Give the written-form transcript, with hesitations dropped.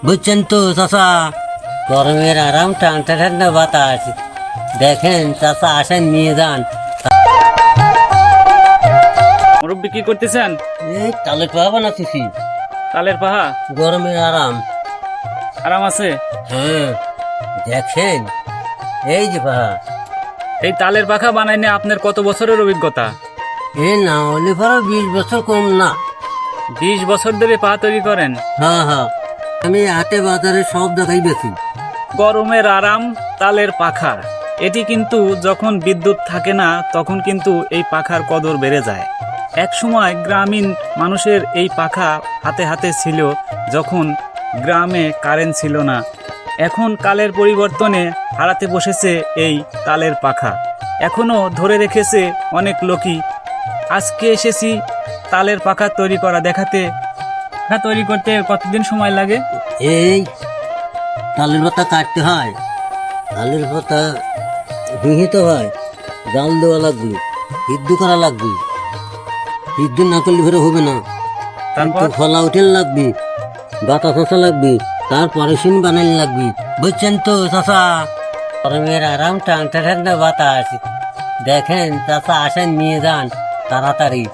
বুঝছেন তো চাচা, গরমের আরাম ঠান্ডা ঠান্ডা বাতাস। দেখেন চাচা, আসেন নিয়ে যান। মুরব্বী কি করতেছেন? এই তালের পাহা বানাতেছি। তালের পাহা গরমের আরাম। আরাম আছে? হ্যাঁ, দেখেন এই যে পাহা। এই তালের পাখা বানাইনে আপনার কত বছরের অভিজ্ঞতা? এ না হলে পরে 20 বছর কম না। 20 বছর ধরে পাহা তৈরি করেন? হ্যাঁ হ্যাঁ, আমি হাটে বাজারে সব দেখাই বেশি। গরমের আরাম তালের পাখা, এটি কিন্তু যখন বিদ্যুৎ থাকে না তখন কিন্তু এই পাখার কদর বেড়ে যায়। এক সময় গ্রামীণ মানুষের এই পাখা হাতে হাতে ছিল, যখন গ্রামে কারেন্ট ছিল না। এখন কালের পরিবর্তনে হারাতে বসেছে এই তালের পাখা, এখনো ধরে রেখেছে অনেক লোকই। আজকে এসেছি তালের পাখা তৈরি করা দেখাতে। পাখা তৈরি করতে কতদিন সময় লাগে? এই তালের পাতা কাটতে হয়, তালের পাতা হিহিতে হয়, জাল দেওয়া লাগবে, সিদ্ধ করা লাগবে। সিদ্ধ না করলে ফেরে হবে না। তারপর কিন্তু ফলা উঠেন লাগবে, বাতা চাষা লাগবে, তারপরে সিন বানাইলে লাগবে। বুঝছেন তো চাচা, গরমের আরাম ঠান্ডা ঠান্ডা বাতাস। দেখেন চাচা, আসেন নিয়ে যান তাড়াতাড়ি।